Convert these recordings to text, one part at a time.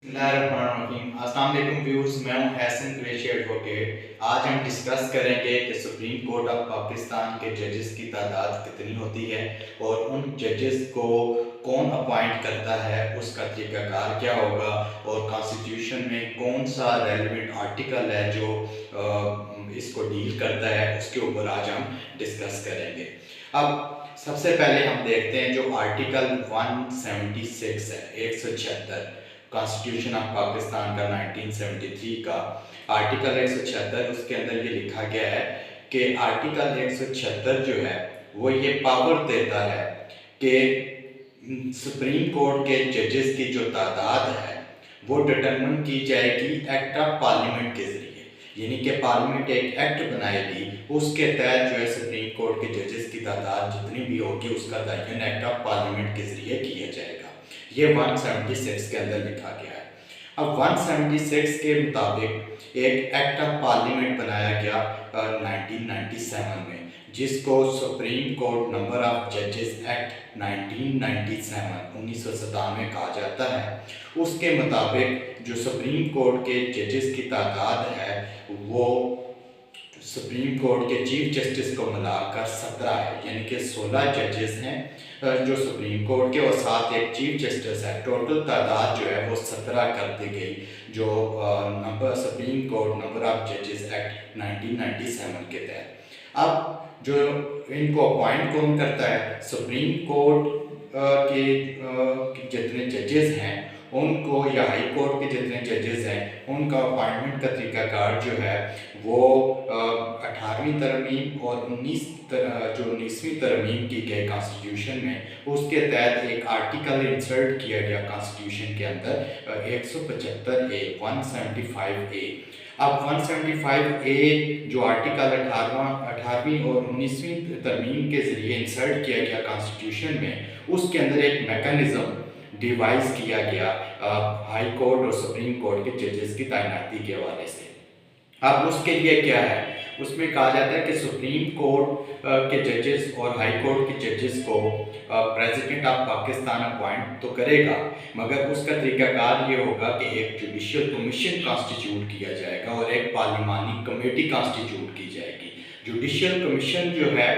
अस्सलाम वालेकुम व्यूअर्स, मैं हूं एहसन कुरैशी एडवोकेट। आज हम डिस्कस करेंगे कि सुप्रीम कोर्ट ऑफ पाकिस्तान के जजेस की तादाद कितनी होती है और उन जजेस को कौन अपॉइंट करता है, उसका तरीकाकार क्या होगा और कॉन्स्टिट्यूशन में कौन सा रेलिवेंट आर्टिकल है जो इसको डील करता है, उसके ऊपर आज हम डिस्कस करेंगे। अब सबसे पहले हम देखते हैं जो आर्टिकल 176 है, 176 कॉन्स्टिट्यूशन ऑफ पाकिस्तान का 1973 का आर्टिकल 176, उसके अंदर ये लिखा गया है कि आर्टिकल 176 जो है वो ये पावर देता है कि सुप्रीम कोर्ट के जजेस की जो तादाद है वो डिटरमिन की जाएगी एक्ट ऑफ पार्लियामेंट के जरिए। यानी कि पार्लियामेंट एक एक्ट बनाएगी, उसके तहत जो है सुप्रीम कोर्ट के जजेस की तादाद जितनी भी होगी उसका तयन एक्ट ऑफ पार्लियामेंट के जरिए किया जाएगा। ये 176 के अंदर लिखा गया है। अब 176 के मुताबिक एक एक्ट ऑफ पार्लियामेंट बनाया गया 1997 में, जिसको सुप्रीम कोर्ट नंबर ऑफ जजेस एक्ट 1997 कहा जाता है। उसके मुताबिक जो सुप्रीम कोर्ट के जजेस की तादाद है वो सुप्रीम कोर्ट के चीफ जस्टिस को मिलाकर 17 है, यानी कि 16 जजेस हैं जो सुप्रीम कोर्ट के और साथ एक चीफ जस्टिस है। टोटल तादाद जो है वो 17 कर दी गई, जो number supreme court number of जजेस एक्ट 1997 के तहत। अब जो इनको अपॉइंट कौन करता है, सुप्रीम कोर्ट के जितने जजेस हैं उनको, या हाई कोर्ट के जितने जजेस हैं उनका अपॉइंटमेंट का तरीकाकार जो है वो 18वीं तरमीम और 19वीं तरमीम की गई कॉन्स्टिट्यूशन में, उसके तहत एक आर्टिकल इंसर्ट किया गया कॉन्स्टिट्यूशन के अंदर 175A। अब 175A जो आर्टिकल 18वीं और 19वीं तरमीम के ज़रिए इंसर्ट किया गया कॉन्स्टिट्यूशन में, उसके अंदर एक मैकेनिज़्म डिवाइस किया गया हाई कोर्ट और सुप्रीम कोर्ट के जजेस की तैनाती के हवाले से। अब उसके लिए क्या है, उसमें कहा जाता है कि सुप्रीम कोर्ट के जजेस और हाई कोर्ट के जजेस को प्रेसिडेंट ऑफ पाकिस्तान अपॉइंट तो करेगा, मगर उसका तरीकाकार ये होगा कि एक जुडिशियल कमीशन कॉन्स्टिट्यूट किया जाएगा और एक पार्लिमानी कमेटी कॉन्स्टिट्यूट की जाएगी। जुडिशियल कमीशन जो है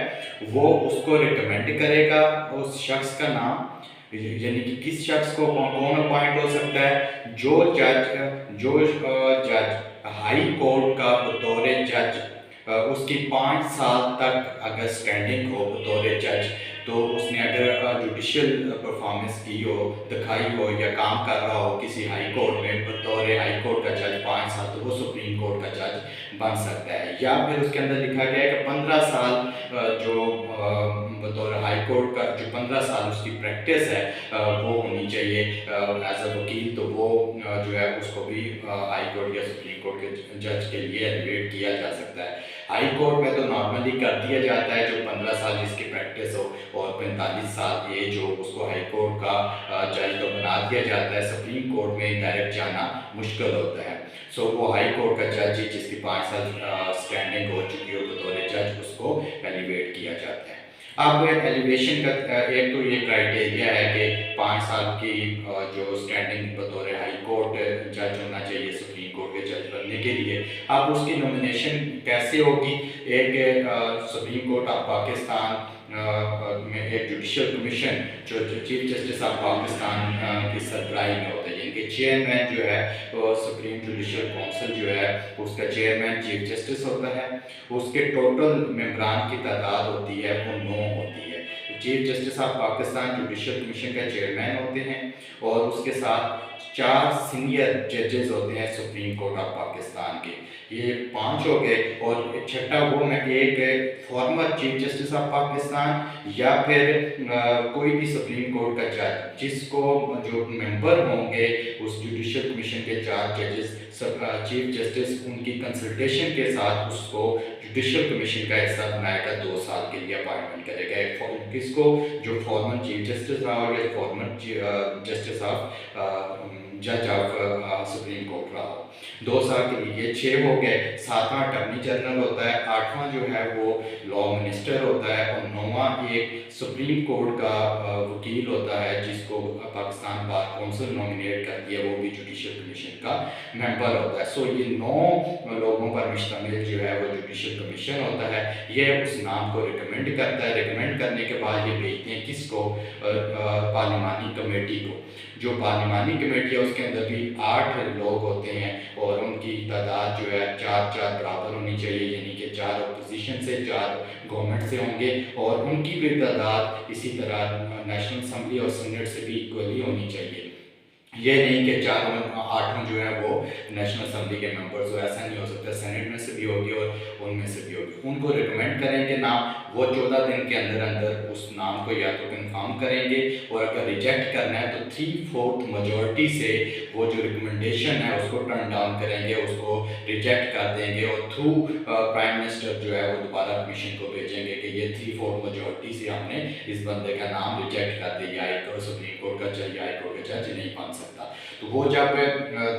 वो उसको रिकमेंड करेगा उस शख्स का नाम, यानी कि किस शख्स को कौन अपॉइंट हो सकता है। जो जज हाई कोर्ट का बतौर जज उसकी 5 साल तक अगर स्टैंडिंग हो बतौर जज, तो उसने अगर जुडिशियल परफॉर्मेंस की हो, दिखाई हो या काम कर रहा हो किसी हाई कोर्ट में बतौर हाई कोर्ट का जज 5 साल, तो वो सुप्रीम कोर्ट का जज बन सकता है। या फिर उसके अंदर लिखा गया है कि 15 साल जो बतौर हाई कोर्ट का जो 15 साल उसकी प्रैक्टिस है वो होनी चाहिए एज अ वकील, तो वो जो है उसको भी हाई कोर्ट या सुप्रीम कोर्ट के जज के लिए एलिवेट किया जा सकता है। हाई कोर्ट में तो नॉर्मली कर दिया जाता है जो 15 साल जिसकी प्रैक्टिस हो और 45 साल ये जो उसको हाई कोर्ट का जज तो बना दिया जाता है। सुप्रीम कोर्ट में डायरेक्ट जाना मुश्किल होता है, सो वो हाई कोर्ट का जज ही जिसकी 5 साल स्टैंडिंग हो चुकी हो बतौर जज, उसको एलिवेट किया जाता है। अब एलिवेशन का एक तो ये क्राइटेरिया है कि 5 साल की जो स्टैंडिंग बतौर हाई कोर्ट जज होना चाहिए सुप्रीम कोर्ट के जज बनने के लिए। अब उसकी नॉमिनेशन कैसे होगी, एक सुप्रीम कोर्ट ऑफ पाकिस्तान में एक जुडिशियल कमीशन जो चीफ जस्टिस ऑफ पाकिस्तान की सरबराही में होता है, यानी कि चेयरमैन जो है वो सुप्रीम जुडिशियल काउंसिल जो है उसका चेयरमैन चीफ जस्टिस होता है। उसके टोटल मेंबरान की तादाद होती है वो 9 होती है। Chief justice of Pakistan judicial commission का चेयरमैन होते हैं और उसके साथ 4 सीनियर जजेस होते हैं सुप्रीम कोर्ट ऑफ पाकिस्तान के, ये 5 हो गए, और छठा वो में एक former chief justice of Pakistan या फिर कोई भी सुप्रीम कोर्ट का जज जिसको जो मेंबर होंगे उस जुडिशियल कमीशन के 4 जजेस चीफ जस्टिस उनकी कंसल्टेशन के साथ उसको जुडिशियल कमीशन का हिस्सा बनाएगा, 2 साल के लिए अपॉइंटमेंट करेगा किसको, जो फॉर्मर चीफ जस्टिस रहा हो या फॉर्मर जस्टिस ऑफ जज ऑफ सुप्रीम कोर्ट रहा हो। 2 साल के लिए 6 हो गए। 7वां अटर्नी जनरल होता है, 8वां जो है वो लॉ मिनिस्टर होता है और 9वां एक सुप्रीम कोर्ट का वकील होता है जिसको पाकिस्तान बार कौंसिल नॉमिनेट करती है, वो भी जुडिशल कमीशन का मेंबर होता है। सो ये 9 लोगों पर मुश्तमिल जो है वो जुडिशल कमीशन होता है। ये उस नाम को रिकमेंड करता है, रिकमेंड करने के बाद ये भेजते हैं किसको, पार्लिमानी कमेटी को। जो पार्लिमानी कमेटी है उसके अंदर भी 8 लोग होते हैं और उनकी तादाद जो है 4-4 बराबर होनी चाहिए, यानी कि 4 अपोजिशन से, 4 गवर्नमेंट से होंगे और उनकी भी तादाद इसी तरह नेशनल असम्बली और सीनेट से भी इक्वली होनी चाहिए। ये नहीं कि 8 जो है वो नेशनल असम्बली के मेंबर्स हो, ऐसा नहीं हो सकता। सेनेट में से भी होगी और उनमें से भी होगी। उनको रिकमेंड करेंगे नाम, वो 14 दिन के अंदर अंदर उस नाम को या तो कंफर्म करेंगे और अगर रिजेक्ट करना है तो 3/4 मेजॉरिटी से वो जो रिकमेंडेशन है उसको टर्न डाउन करेंगे, उसको रिजेक्ट कर देंगे और थ्रू प्राइम मिनिस्टर जो है वो दोबारा कमीशन को भेजेंगे कि ये 3/4 मेजॉरिटी से हमने इस बंदे का नाम रिजेक्ट कर दिया, सुप्रीम कोर्ट का जज या हाई कोर्ट का जज नहीं बन सकता। तो वो जब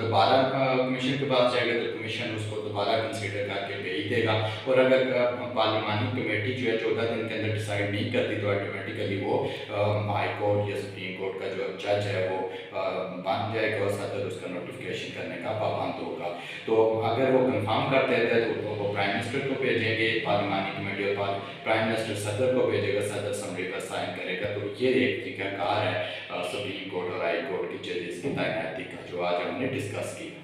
दोबारा कमीशन के पास जाएगा तो कमीशन उसको दोबारा कंसीडर करके भेज देगा और अगर पार्लिमानी कमेटी जो है 14 दिन के अंदर डिसाइड नहीं करती तो ऑटोमेटिकली वो हाई कोर्ट या सुप्रीम कोर्ट का जो जज है वो बन जाएगा और सदर उसका नोटिफिकेशन करने का पाबंद होगा। तो अगर वो कंफर्म कर देते हैं तो वो प्राइम मिनिस्टर को भेजेंगे, पार्लिमानी कमेटी और प्राइम मिनिस्टर सदर को भेजेगा, सदर असम्बली पर साइन करेगा। तो ये एक तरीकाकार है सुप्रीम कोर्ट और हाई कोर्ट की जजेस की तैनाती का जो आज हमने डिस्कस किया।